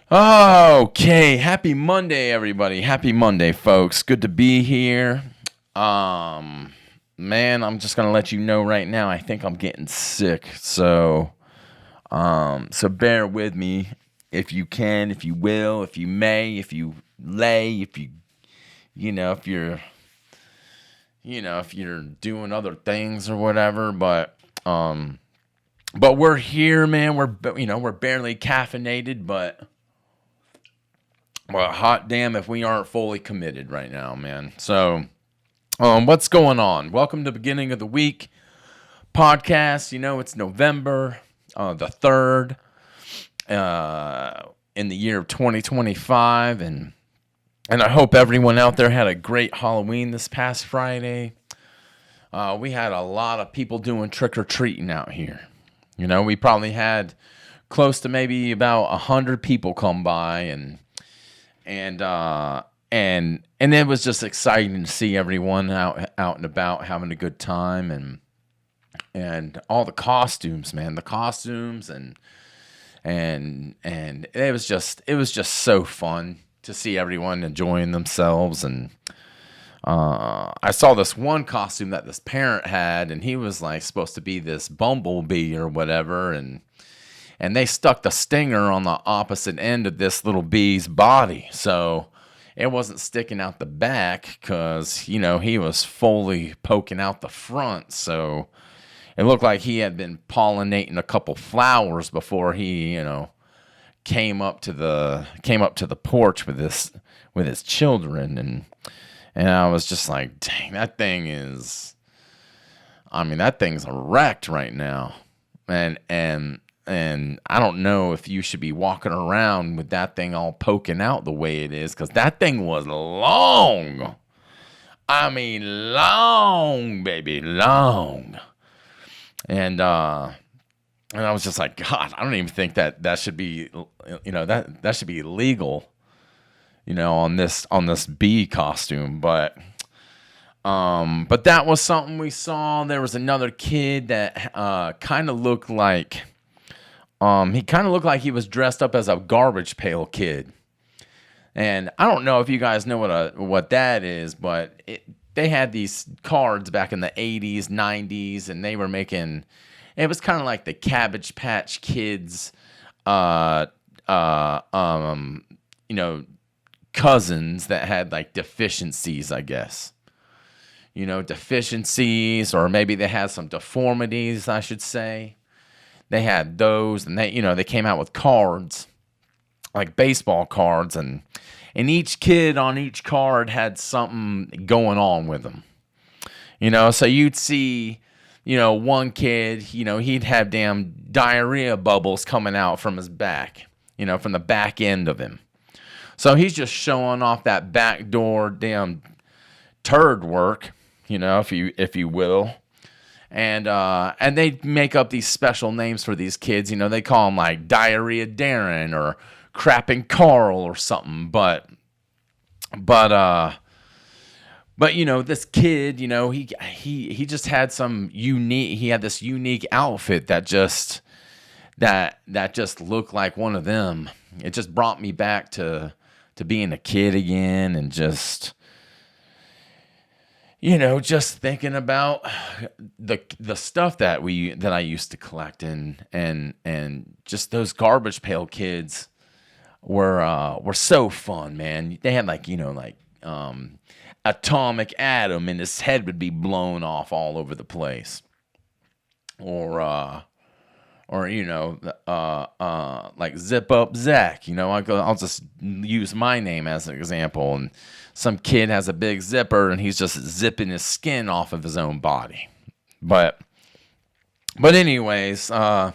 Okay, happy Monday, everybody. Happy Monday, folks. Good to be here. Um, Man, I'm just gonna let you know right now. I think I'm getting sick, so bear with me if you can, if you will, if you may, if you lay, if you, if you're doing other things or whatever. But we're here, man. We're barely caffeinated, but. Well, hot damn if we aren't fully committed right now, man. What's going on? Welcome to the beginning of the week podcast. It's November the 3rd in the year of 2025. And I hope everyone out there had a great Halloween this past Friday. We had a lot of people doing trick-or-treating out here. We probably had close to maybe about 100 people come by and it was just exciting to see everyone out and about having a good time and all the costumes, man, and it was just so fun to see everyone enjoying themselves. And I saw this one costume that this parent had, and he was like supposed to be this bumblebee or whatever, and they stuck the stinger on the opposite end of this little bee's body. So it wasn't sticking out the back because, he was fully poking out the front. So it looked like he had been pollinating a couple flowers before he, came up to the porch with his children. And I was just like, dang, that thing's wrecked right now. And I don't know if you should be walking around with that thing all poking out the way it is, because that thing was long. Long, baby, long. And I was just like, God, I don't even think that should be, that should be illegal, on this bee costume. But that was something we saw. There was another kid that kind of looked like. He kind of looked like he was dressed up as a Garbage Pail Kid. And I don't know if you guys know what that is, but they had these cards back in the 80s, 90s, and they were making, it was kind of like the Cabbage Patch Kids, cousins that had like deficiencies, I guess. Deficiencies, or maybe they had some deformities, I should say. They had those, and they came out with cards, like baseball cards, and each kid on each card had something going on with them. So you'd see, one kid, he'd have damn diarrhea bubbles coming out from his back, from the back end of him. So he's just showing off that backdoor damn turd work, if you will. And they make up these special names for these kids. They call them like Diarrhea Darren or Crapping Carl or something. But this kid, he just had he had this unique outfit that just looked like one of them. It just brought me back to being a kid again, and just thinking about the stuff that I used to collect, and just those Garbage Pail Kids were so fun, man. They had Atomic Atom, and his head would be blown off all over the place, or like Zip Up Zach. I'll just use my name as an example. And some kid has a big zipper, and he's just zipping his skin off of his own body. But anyways, it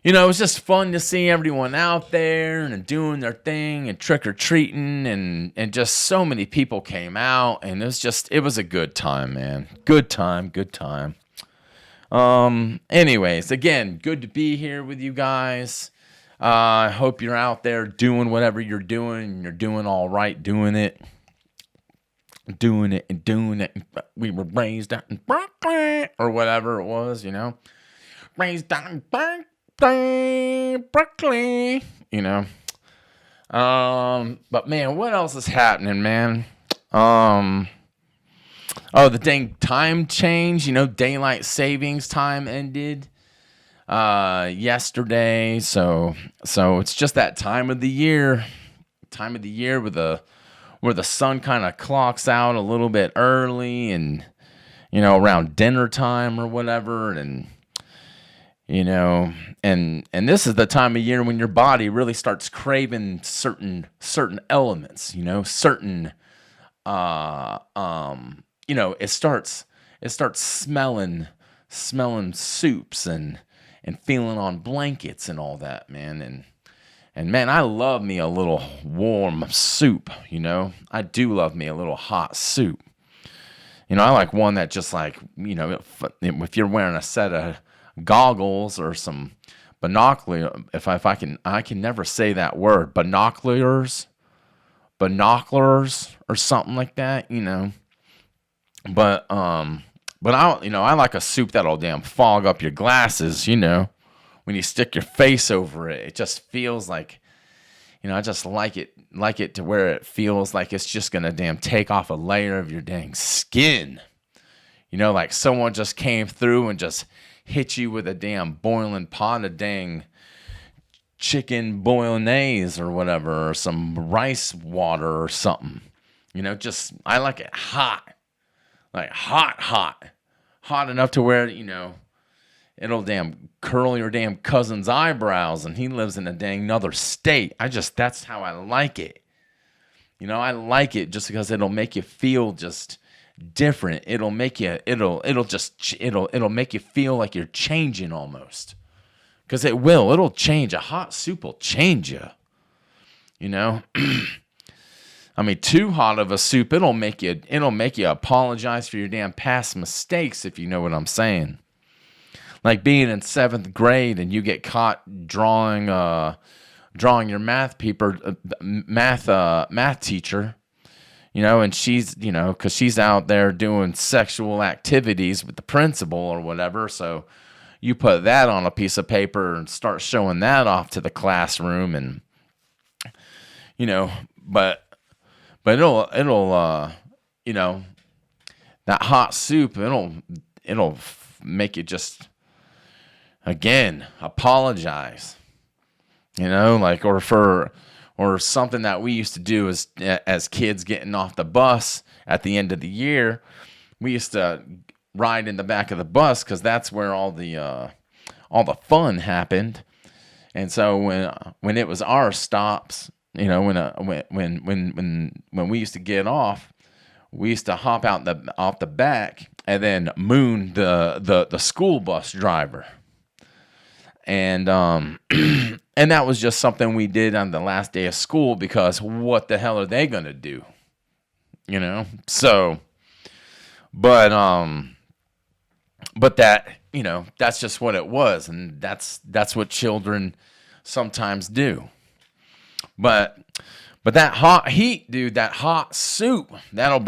was just fun to see everyone out there and doing their thing and trick or treating, and just so many people came out, and it was a good time, man. Good time. Anyways, again, good to be here with you guys. I hope you're out there doing whatever you're doing, and you're doing all right doing it. We were raised out in Brooklyn, or whatever it was, Raised out in Brooklyn, But man, what else is happening, man? Um, oh, the dang time change. Daylight savings time ended yesterday. So it's just that time of the year. Time of the year where the sun kind of clocks out a little bit early, and around dinner time or whatever, and you know and this is the time of year when your body really starts craving certain elements, certain it starts smelling soups and feeling on blankets and all that, man. And man, I love me a little warm soup. I do love me a little hot soup. I like one that just like, if you're wearing a set of goggles or some binocular, if I can never say that word, binoculars or something like that, but I like a soup that'll damn fog up your glasses, when you stick your face over it. It just feels like, I just like it to where it feels like it's just gonna damn take off a layer of your dang skin. Like someone just came through and just hit you with a damn boiling pot of dang chicken bolognese or whatever, or some rice water or something. I like it hot, like hot enough to where, it'll damn curl your damn cousin's eyebrows, and he lives in a dang another state. That's how I like it. I like it just because it'll make you feel just different. It'll make you feel like you're changing almost. Because it'll change. A hot soup will change you. I mean, too hot of a soup, it'll make you apologize for your damn past mistakes, if you know what I'm saying. Like being in 7th grade and you get caught drawing your math teacher, and she's, because she's out there doing sexual activities with the principal or whatever. So you put that on a piece of paper and start showing that off to the classroom, and but it'll that hot soup, it'll make you just again apologize, like or something that we used to do as kids getting off the bus at the end of the year. We used to ride in the back of the bus because that's where all the fun happened. And so when it was our stops, when we used to get off, we used to hop out off the back and then moon the school bus driver. And and that was just something we did on the last day of school, because what the hell are they gonna do? So but that, that's just what it was, and that's what children sometimes do. But that hot heat, dude, that hot soup, that'll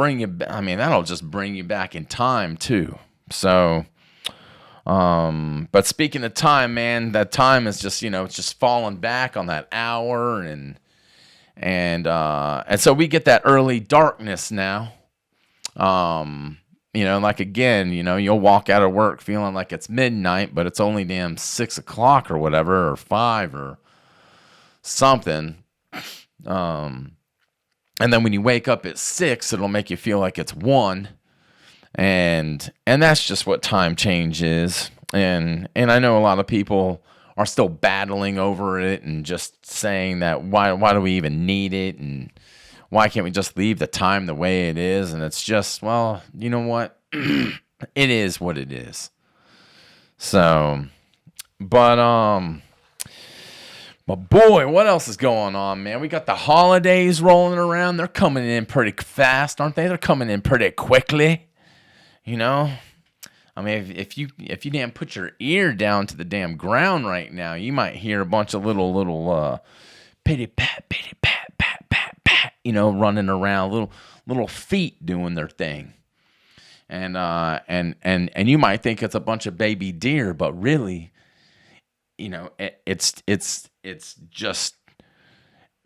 just bring you back in time too. So but speaking of time, man, that time is just, it's just falling back on that hour, and so we get that early darkness now. Like again, you'll walk out of work feeling like it's midnight, but it's only damn 6 o'clock or whatever, or 5 or something. And then when you wake up at 6, it'll make you feel like it's 1. And that's just what time change is. And I know a lot of people are still battling over it and just saying that why do we even need it, and why can't we just leave the time the way it is? And it's just, well, you know what? It is what it is. So, but boy, what else is going on, man? We got the holidays rolling around. They're coming in pretty fast, aren't they? They're coming in pretty quickly. I mean, if you damn put your ear down to the damn ground right now, you might hear a bunch of little pitty pat, pat, running around, little feet doing their thing. And you might think it's a bunch of baby deer, but really, it's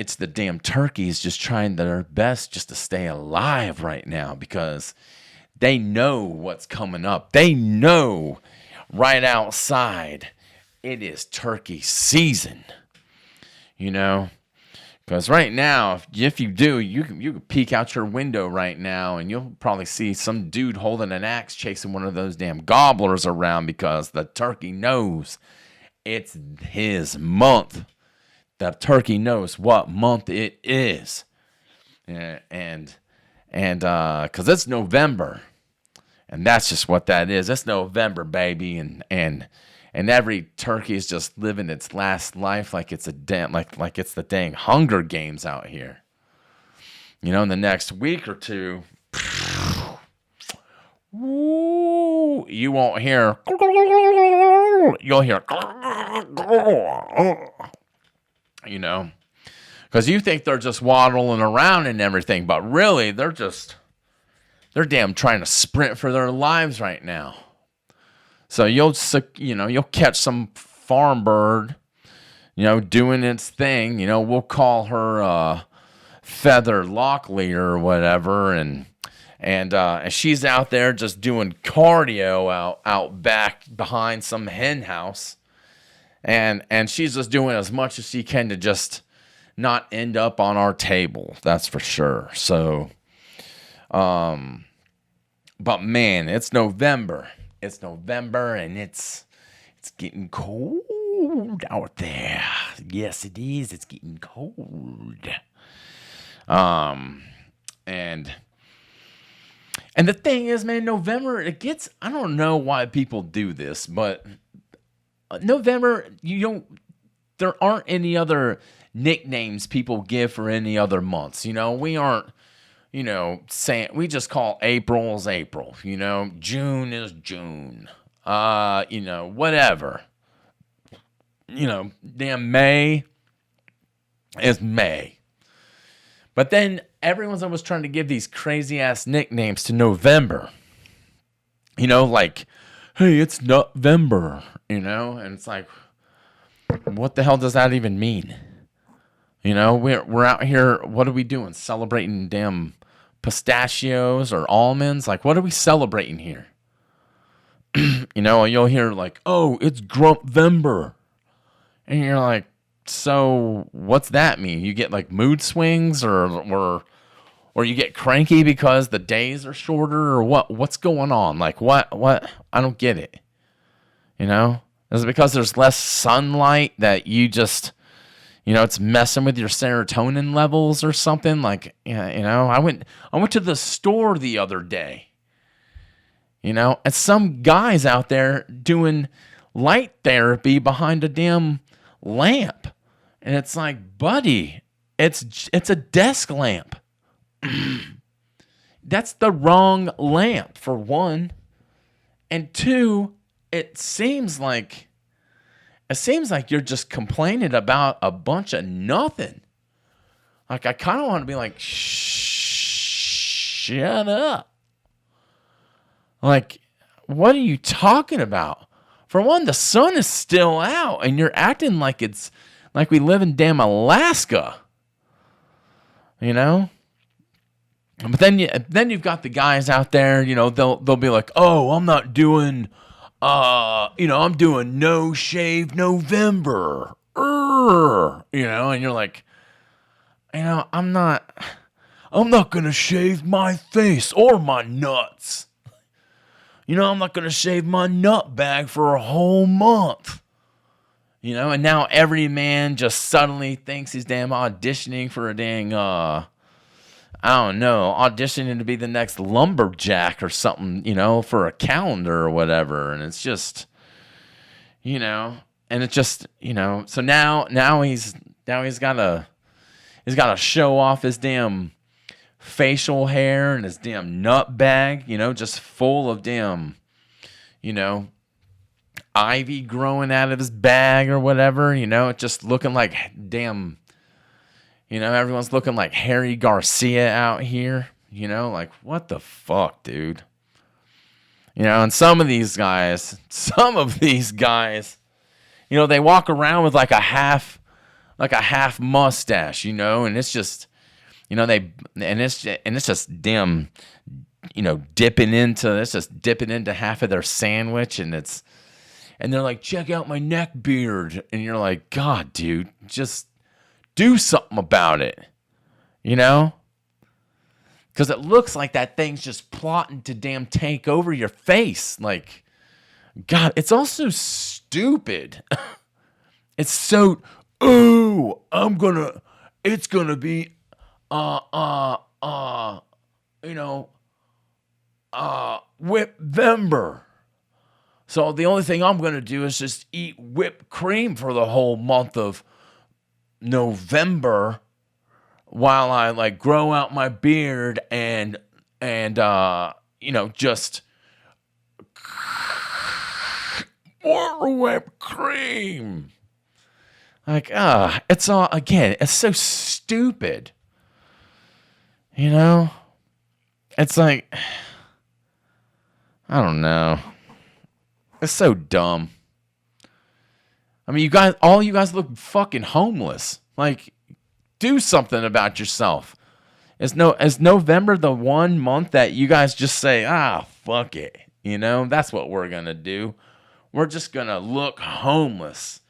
it's the damn turkeys just trying their best just to stay alive right now because they know what's coming up. They know right outside it is turkey season, you know? Because right now, if you do, you can peek out your window right now and you'll probably see some dude holding an axe chasing one of those damn gobblers around because the turkey knows it's his month. The turkey knows what month it is. And because it's November. And that's just what that is. It's November, baby. And every turkey is just living its last life like it's like it's the dang Hunger Games out here. You know, in the next week or two, you won't hear. You'll hear. You know, because you think they're just waddling around and everything, but really they're damn trying to sprint for their lives right now. So you'll catch some farm bird, doing its thing. We'll call her Feather Lockley or whatever, and she's out there just doing cardio out back behind some hen house. And she's just doing as much as she can to just not end up on our table. That's for sure. So, but man, it's November. It's November and it's getting cold out there. Yes, it is. It's getting cold. And the thing is, man, November, I don't know why people do this, but November, there aren't any other nicknames people give for any other months. We aren't, saying, we just call April as April, June is June, whatever, damn May is May. But then everyone's always trying to give these crazy ass nicknames to November, like, hey, it's November, and it's like, what the hell does that even mean? We're out here, what are we doing? Celebrating damn pistachios or almonds? Like, what are we celebrating here? You'll hear like, oh, it's Grumpvember. And you're like, so what's that mean? You get like mood swings or you get cranky because the days are shorter or what's going on? Like what? I don't get it. Is it because there's less sunlight that you just, it's messing with your serotonin levels or something? Like, I went to the store the other day, and some guys out there doing light therapy behind a damn lamp. And it's like, buddy, it's a desk lamp. That's the wrong lamp, for one. And two, it seems like you're just complaining about a bunch of nothing. Like, I kind of want to be like, shut up. Like, what are you talking about? For one, the sun is still out, and you're acting like it's like we live in damn Alaska. But then you've got the guys out there, they'll be like, oh, I'm not doing, I'm doing no shave November, and you're like, I'm not gonna shave my face or my nuts. I'm not gonna shave my nut bag for a whole month. And now every man just suddenly thinks he's damn auditioning for a dang, auditioning to be the next lumberjack or something, for a calendar or whatever. And it's just, and it's just, so now he's got to show off his damn facial hair and his damn nut bag, just full of damn, ivy growing out of his bag or whatever, just looking like damn, everyone's looking like Harry Garcia out here, like, what the fuck, dude? And some of these guys, they walk around with like a half like a half mustache, and it's just, it's just them, dipping into half of their sandwich, and they're like, check out my neck beard, and you're like, God, dude, just do something about it, because it looks like that thing's just plotting to damn take over your face. Like, God, it's also stupid. It's so, it's gonna be, Whipvember. So the only thing I'm gonna do is just eat whipped cream for the whole month of November while I like grow out my beard and just more whipped cream. Like, it's all, again, it's so stupid. It's like, I don't know. It's so dumb. I mean, all you guys look fucking homeless. Like, do something about yourself. Is November the one month that you guys just say, fuck it. That's what we're going to do. We're just going to look homeless.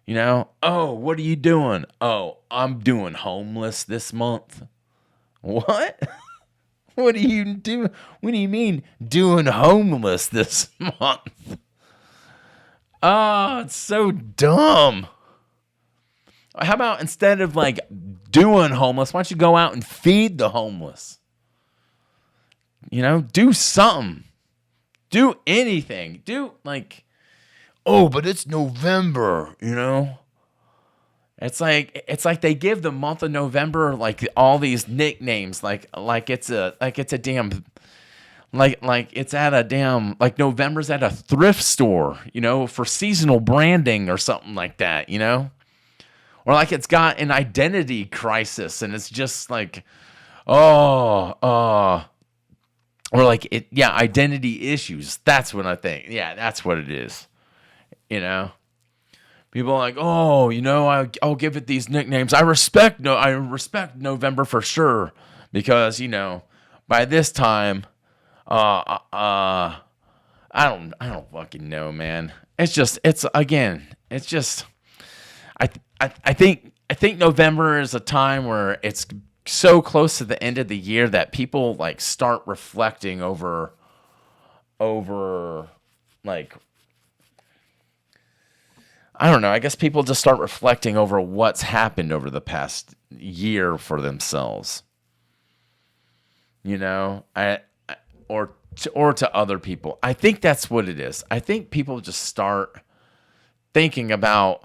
Oh, what are you doing? Oh, I'm doing homeless this month. What? What do you do? What do you mean doing homeless this month? Oh, it's so dumb. How about instead of like doing homeless, why don't you go out and feed the homeless? Do something. Do anything. Do like, but it's November, It's like they give the month of November like all these nicknames, like it's a damn, like it's at a damn, like November's at a thrift store, for seasonal branding or something like that, or like it's got an identity crisis and it's just like, or like identity issues. That's what I think. Yeah, that's what it is. People are like, I'll give it these nicknames. I respect November for sure because by this time, I don't fucking know, man. I think November is a time where it's so close to the end of the year that people like start reflecting over like, I don't know. I guess people just start reflecting over what's happened over the past year for themselves. Or to other people. I think that's what it is. I think people just start thinking about,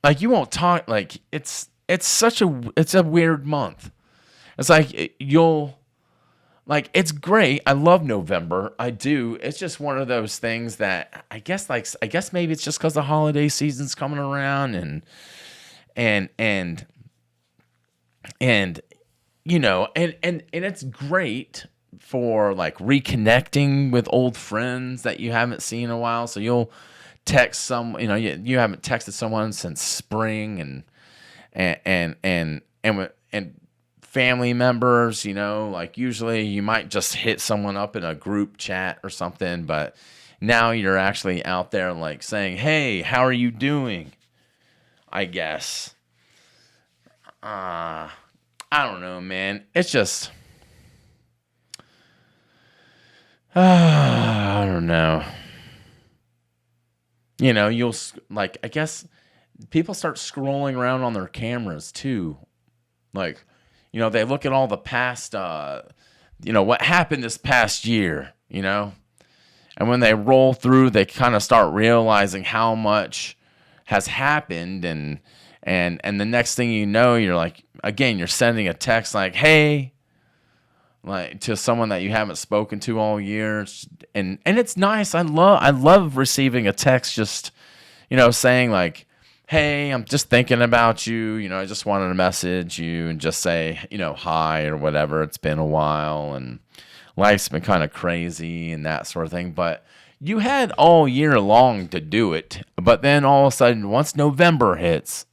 like, you won't talk, like, it's a weird month. It's like it's great. I love November. I do. It's just one of those things that I guess maybe it's just because the holiday season's coming around and it's great for like reconnecting with old friends that you haven't seen in a while. So you'll text you haven't texted someone since spring and family members, like usually you might just hit someone up in a group chat or something, but now you're actually out there like saying, hey, how are you doing? I guess. I don't know, man. It's just, I don't know. You'll like, I guess people start scrolling around on their cameras too. Like, they look at all the past, what happened this past year, and when they roll through, they kind of start realizing how much has happened. And the next thing you know, you're like, again, you're sending a text like, hey, like to someone that you haven't spoken to all year. And it's nice. I love receiving a text just, saying like, hey, I'm just thinking about you. I just wanted to message you and just say, hi or whatever. It's been a while and life's been kind of crazy and that sort of thing. But you had all year long to do it, but then all of a sudden, once November hits,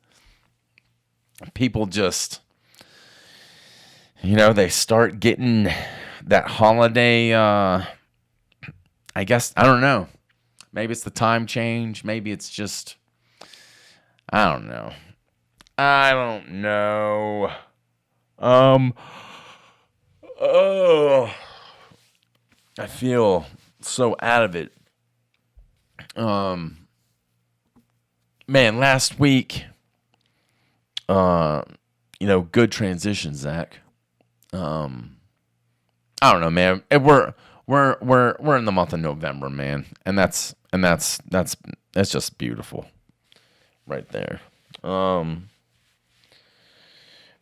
people just, they start getting that holiday. I guess, I don't know. Maybe it's the time change. Maybe it's just, I don't know. I don't know. Oh, I feel so out of it. Man, last week, good transition, Zach. I don't know, man. We're in the month of November, man, and that's just beautiful, right there. But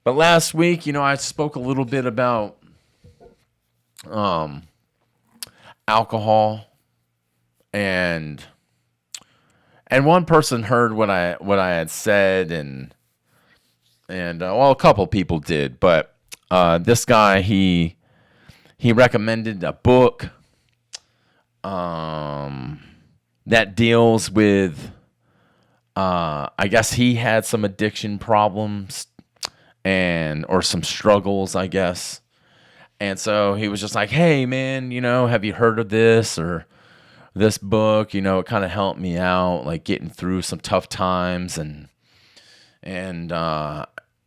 last week, I spoke a little bit about alcohol, and one person heard what I had said, and a couple people did, but this guy he recommended a book that deals with I guess he had some addiction problems or some struggles, I guess. And so he was just like, "Hey man, have you heard of this or this book? It kind of helped me out, like getting through some tough times." And I'm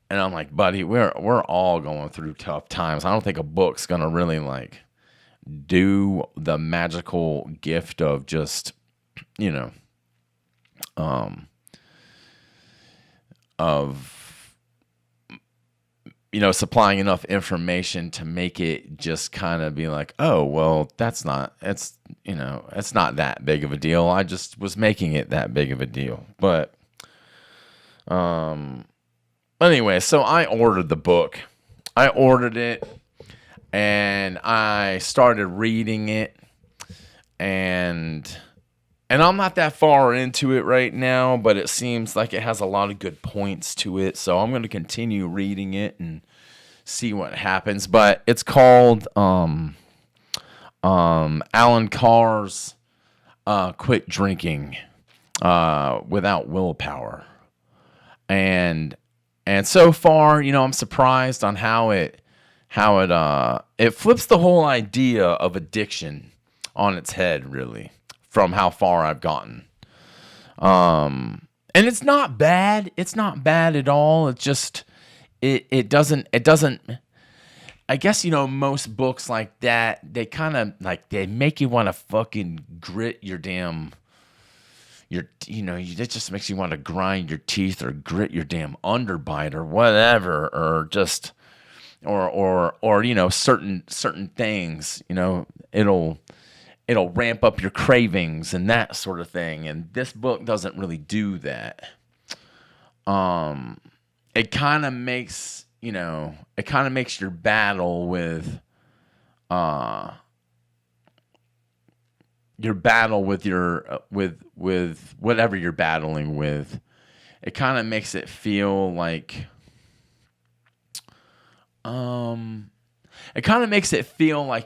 like, "Buddy, we're all going through tough times. I don't think a book's gonna really like do the magical gift of just, of supplying enough information to make it just kind of be like, oh, well, it's not that big of a deal. I just was making it that big of a deal." But anyway, so I ordered the book. I ordered it and I started reading it, and I'm not that far into it right now, but it seems like it has a lot of good points to it. So I'm going to continue reading it and see what happens. But it's called Alan Carr's Quit Drinking Without Willpower. And so far, I'm surprised on how it flips the whole idea of addiction on its head, really, from how far I've gotten. And it's not bad. It's not bad at all. It's just it doesn't I guess most books like that, they kind of like they make you want to fucking grit your damn it just makes you want to grind your teeth or grit your damn underbite or whatever, or just or certain things, it'll ramp up your cravings and that sort of thing. And this book doesn't really do that. It kind of makes your battle with with whatever you're battling with. It kind of makes it feel like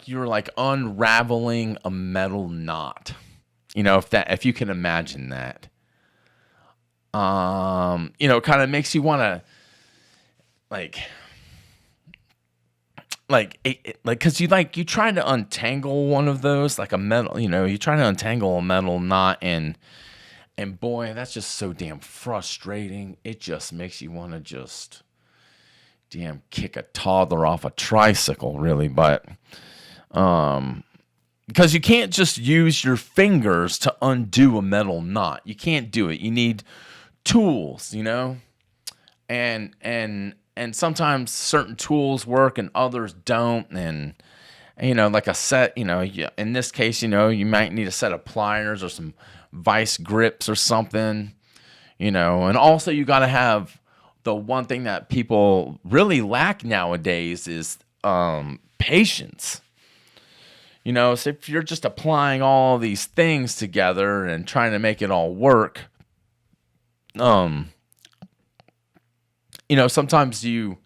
you're like unraveling a metal knot. If you can imagine that. It kind of makes you want to because you try to untangle one of those, like a metal, you try to untangle a metal knot, and boy, that's just so damn frustrating. It just makes you want to just damn kick a toddler off a tricycle, really. But because you can't just use your fingers to undo a metal knot. You can't do it. You need tools, and sometimes certain tools work and others don't. And like a set, in this case, you might need a set of pliers or some vice grips or something, and also you got to have the one thing that people really lack nowadays is patience. So if you're just applying all these things together and trying to make it all work, sometimes you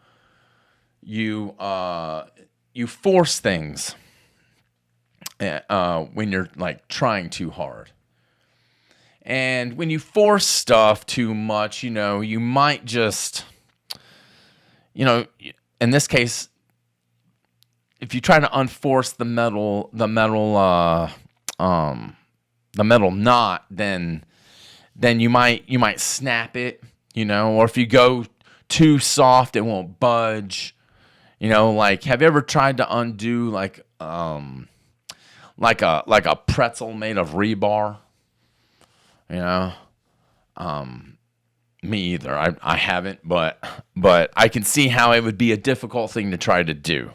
force things when you're like trying too hard. And when you force stuff too much, you might just, in this case, if you try to unforce the metal knot, then you might snap it, or if you go too soft, it won't budge. Like, have you ever tried to undo like a pretzel made of rebar? Me either. I haven't, but I can see how it would be a difficult thing to try to do.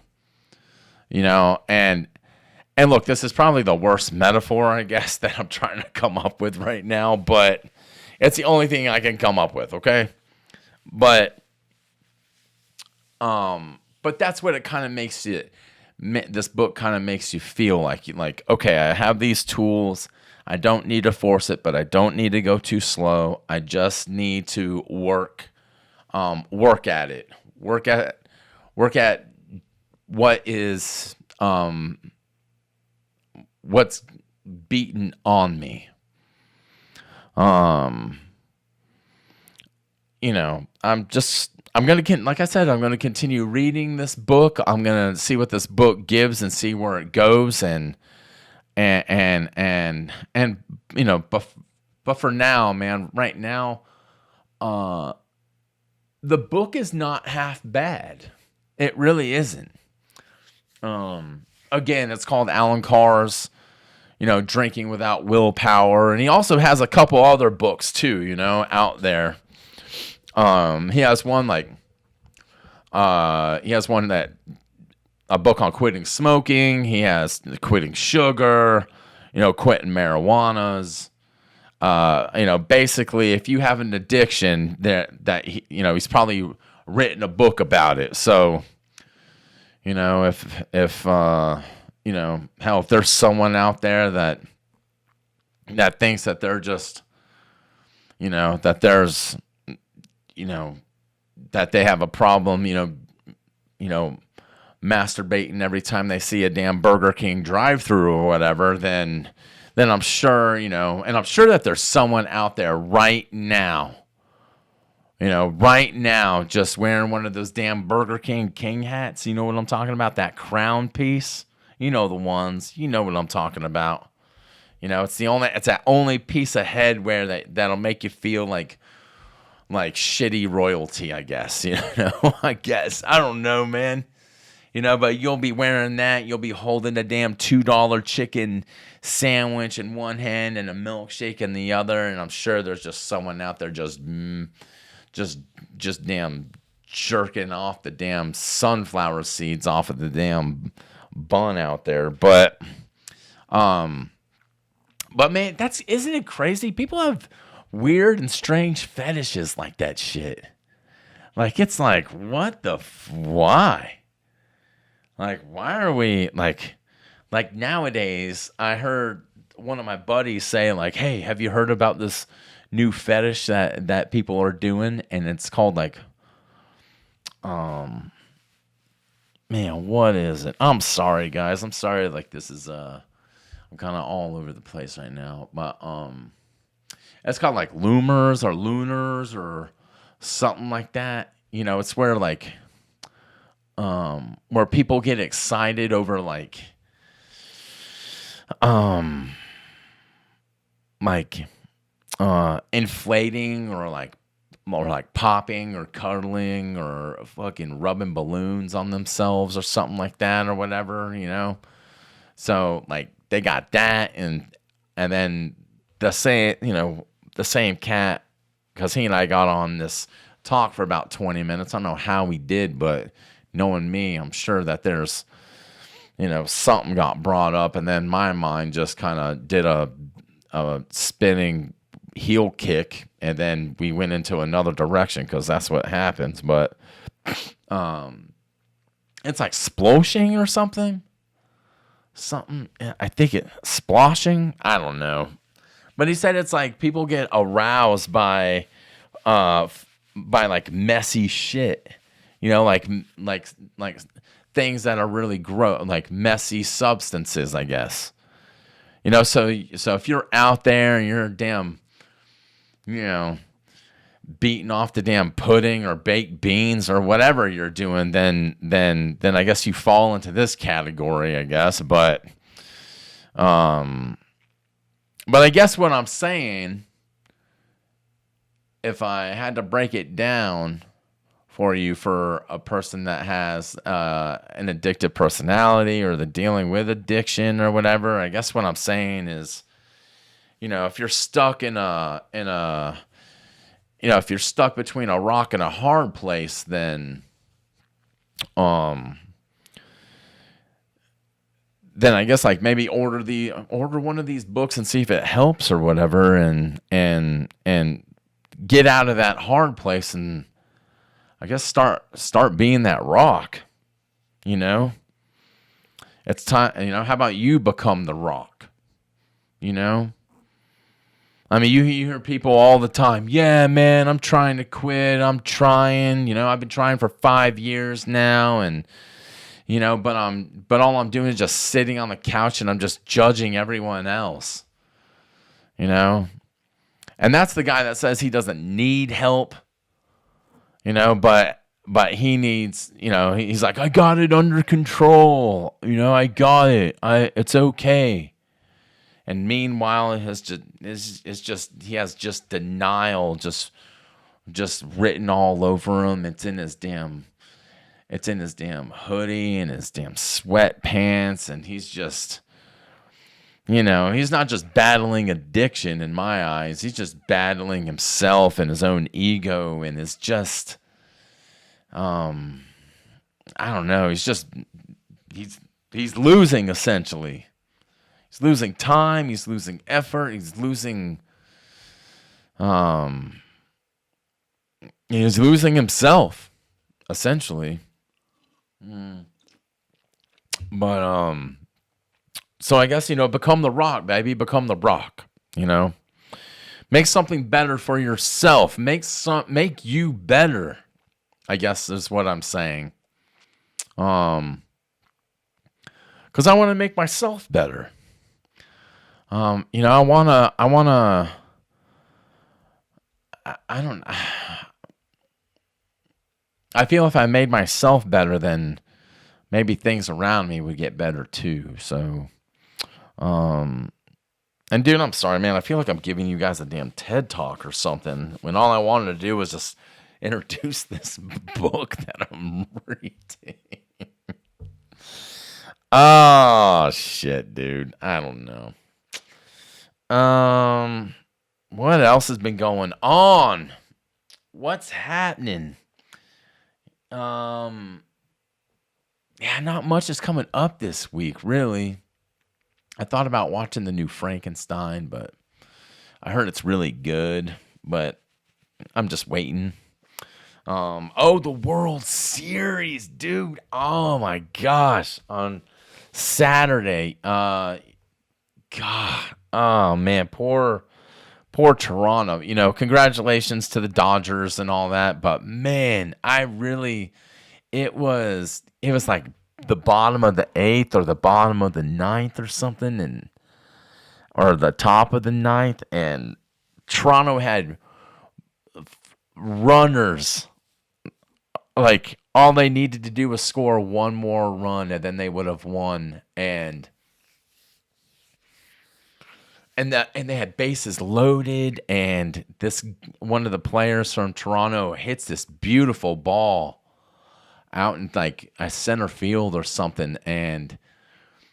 And look, this is probably the worst metaphor, I guess, that I'm trying to come up with right now, but it's the only thing I can come up with, okay? But that's what it kind of makes you. This book kind of makes you feel like, okay, I have these tools. I don't need to force it, but I don't need to go too slow. I just need to work at it. Work at what is what's beaten on me. I'm gonna continue reading this book. I'm gonna see what this book gives and see where it goes, but for now, man, right now, the book is not half bad. It really isn't. Again, it's called Alan Carr's, Drinking Without Willpower, and he also has a couple other books too, out there. He has one a book on quitting smoking. He has quitting sugar, quitting marijuanas. Basically, if you have an addiction, he's probably written a book about it. So, if there's someone out there that thinks that they're just, that there's, that they have a problem, masturbating every time they see a damn Burger King drive-through or whatever, then I'm sure, and I'm sure that there's someone out there right now, just wearing one of those damn Burger King hats. You know what I'm talking about? That crown piece. The ones. You know what I'm talking about. It's that only piece of headwear that'll make you feel like shitty royalty, I guess. I guess. I don't know, man. But you'll be wearing that. You'll be holding a damn $2 chicken sandwich in one hand and a milkshake in the other. And I'm sure there's just someone out there just damn jerking off the damn sunflower seeds off of the damn bun out there. But man, isn't it crazy? People have weird and strange fetishes like that shit. Like, it's like, what the why? Like, why are we like nowadays? I heard one of my buddies say, like, hey, have you heard about this new fetish that people are doing? And it's called man, what is it? I'm sorry, guys. I'm sorry. Like, this is I'm kind of all over the place right now, but it's called like Loomers or Lunars or something like that. It's where where people get excited over inflating or popping or cuddling or fucking rubbing balloons on themselves or something like that or whatever. So they got that, and then the same cat, because he and I got on this talk for about 20 minutes. I don't know how we did, but knowing me, I'm sure that there's, something got brought up, and then my mind just kind of did a spinning heel kick, and then we went into another direction because that's what happens. But it's like sploshing or something. I think sploshing. I don't know. But he said it's like people get aroused by messy shit. Like things that are really like messy substances, I guess. So if you're out there and you're damn, you know, beating off the damn pudding or baked beans or whatever you're doing, then I guess you fall into this category, I guess. But I guess what I'm saying, if I had to break it down for you, for a person that has an addictive personality or the dealing with addiction or whatever, I guess what I'm saying is, if you're stuck if you're stuck between a rock and a hard place, then I guess like maybe order one of these books and see if it helps or whatever, and get out of that hard place, and I guess start being that rock. It's time. How about you become the rock? I mean, you hear people all the time, yeah, man, I'm trying to quit. I'm trying, I've been trying for 5 years now, and, but all I'm doing is just sitting on the couch and I'm just judging everyone else, and that's the guy that says he doesn't need help, but he needs, he's like, I got it under control. I got it. It's okay. And meanwhile, he has just denial, just written all over him. It's in his damn hoodie and his damn sweatpants, and he's just, he's not just battling addiction in my eyes. He's just battling himself and his own ego, and is just, I don't know. He's losing essentially. He's losing time. He's losing effort. He's losing himself, essentially. But so I guess become the rock, baby. Become the rock. Make something better for yourself. Make you better, I guess is what I'm saying. Because I want to make myself better. I feel if I made myself better, then maybe things around me would get better too. So, and dude, I'm sorry, man. I feel like I'm giving you guys a damn TED talk or something, when all I wanted to do was just introduce this book that I'm reading. Oh, shit, dude. I don't know. What else has been going on? What's happening? Yeah, not much is coming up this week, really. I thought about watching the new Frankenstein, but I heard it's really good, but I'm just waiting. The World Series, dude. Oh my gosh. On Saturday. God. Oh man, poor Toronto. Congratulations to the Dodgers and all that, but man, it was like the bottom of the 8th or the bottom of the 9th or something, or the top of the 9th, and Toronto had runners. Like, all they needed to do was score one more run, and then they would have won. And they had bases loaded, and one of the players from Toronto hits this beautiful ball out in like a center field or something, and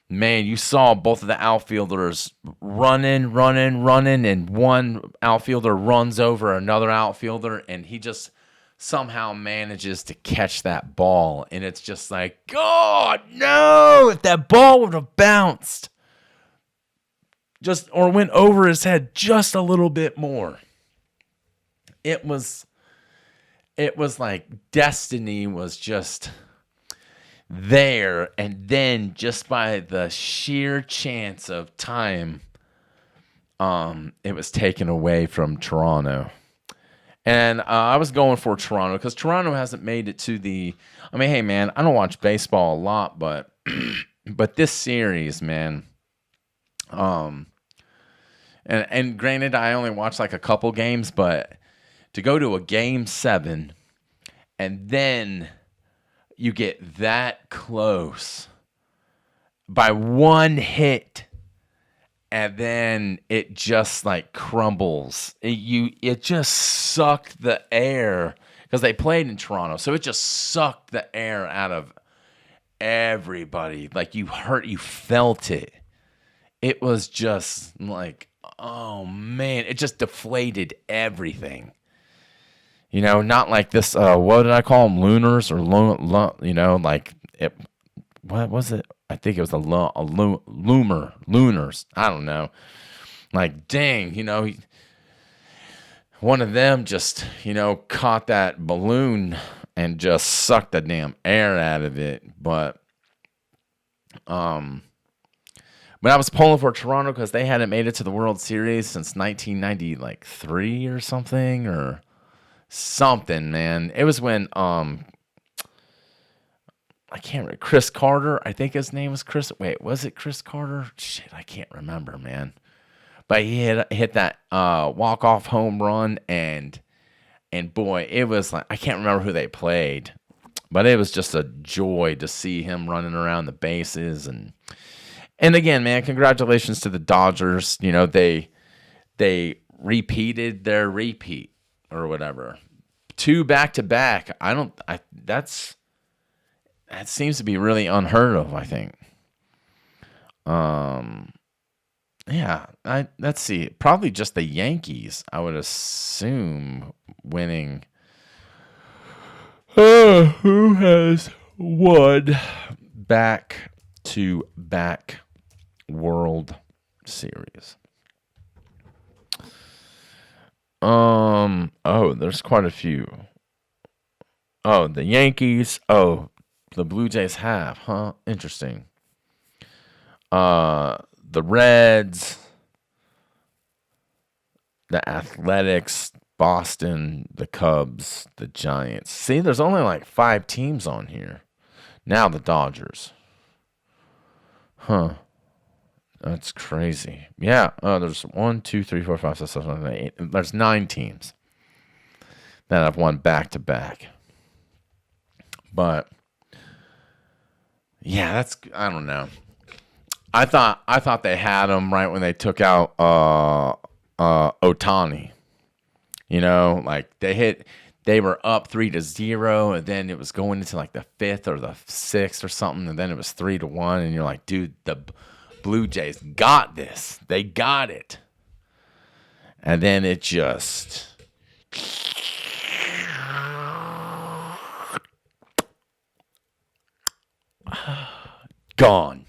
man, you saw both of the outfielders running, and one outfielder runs over another outfielder, and he just somehow manages to catch that ball, and it's just like, God, no! If that ball would have bounced or went over his head just a little bit more, it was like destiny was just there, and then just by the sheer chance of time, it was taken away from Toronto. And I was going for Toronto because Toronto hasn't made it to the. I mean, hey man, I don't watch baseball a lot, but but this series, man. Um, and granted, I only watched like a couple games, but to go to a game 7 and then you get that close by one hit and then it just like crumbles. It just sucked the air because they played in Toronto, so it just sucked the air out of everybody. Like you felt it. It was just like, oh man, it just deflated everything. Not like this. What did I call them? Lunars or like it. What was it? I think it was lunars. I don't know. Like, dang, one of them just, caught that balloon and just sucked the damn air out of it. But I was pulling for Toronto because they hadn't made it to the World Series since 1993 or something, man. It was when I can't remember. Chris Carter, I think his name was Chris. Wait, was it Chris Carter? Shit, I can't remember, man. But he hit that walk-off home run, and boy, it was like, I can't remember who they played, but it was just a joy to see him running around the bases. And again, man, congratulations to the Dodgers. They repeated their repeat or whatever. 2 back-to-back. That seems to be really unheard of, I think. Yeah, let's see. Probably just the Yankees, I would assume, winning. Who has won back-to-back World Series? There's quite a few. Oh, the Yankees. Oh, the Blue Jays have, huh? Interesting. The Reds, the Athletics, Boston, the Cubs, the Giants. See, there's only like 5 teams on here. Now the Dodgers. Huh. That's crazy. Yeah. There's 1, 2, 3, 4, 5, 6, 7, 8. There's 9 teams that have won back to back. But yeah, I don't know. I thought they had him right when they took out Otani. Like they were up 3-0, and then it was going into like the 5th or the 6th or something, and then it was 3-1, and you're like, dude, the Blue Jays got this. They got it. And then it just gone.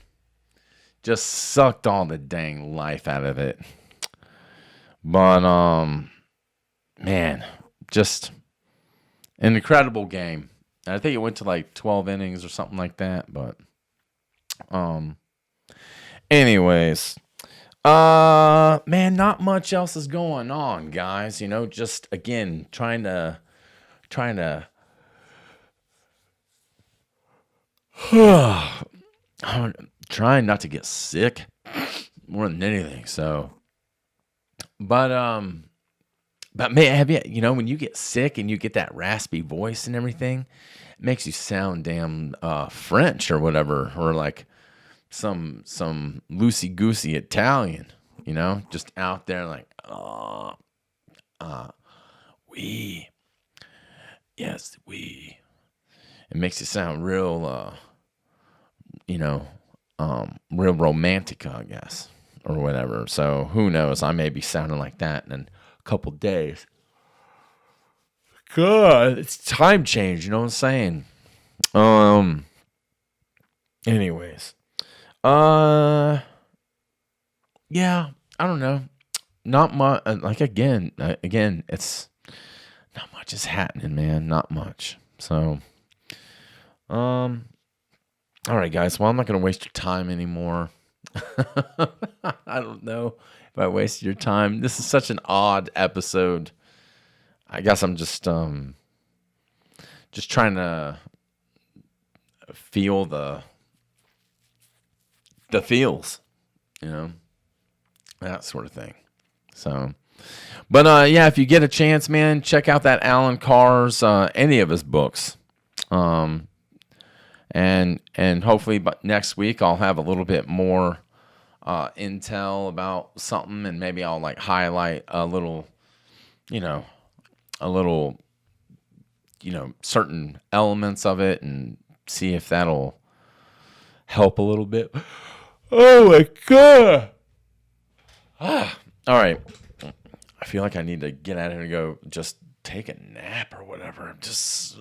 Just sucked all the dang life out of it. But man, just an incredible game. I think it went to like 12 innings or something like that, but anyways, man, not much else is going on, guys. Just again trying to trying not to get sick more than anything. So, but man, have you when you get sick and you get that raspy voice and everything, it makes you sound damn French or whatever, or like some loosey goosey Italian, just out there like, we, yes, we. It makes you sound real, real romantic, I guess, or whatever. So who knows? I may be sounding like that in a couple days. God, it's time change. You know what I'm saying? Anyways, yeah, I don't know. Not much. Like again, it's not much is happening, man. Not much. So, all right, guys. Well, I'm not going to waste your time anymore. I don't know if I wasted your time. This is such an odd episode. I guess I'm just trying to feel the feels, that sort of thing. So, but yeah, if you get a chance, man, check out that Alan Carr's any of his books, and hopefully, but next week I'll have a little bit more intel about something, and maybe I'll like highlight a little, certain elements of it, and see if that'll help a little bit. Oh my god! All right. I feel like I need to get out of here and go just take a nap or whatever. I'm just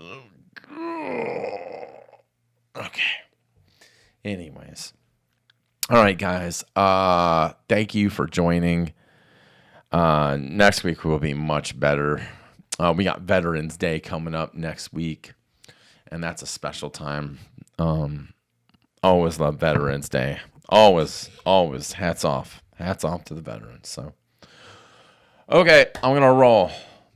okay. Anyways. All right, guys. Thank you for joining. Next week will be much better. We got Veterans Day coming up next week, and that's a special time. Always love Veterans Day. Always hats off to the veterans. So, okay, I'm gonna roll.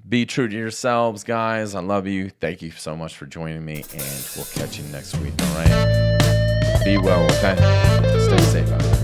Be true to yourselves, guys. I love you. Thank you so much for joining me, and we'll catch you next week. All right. Be well. Okay. Stay safe out there.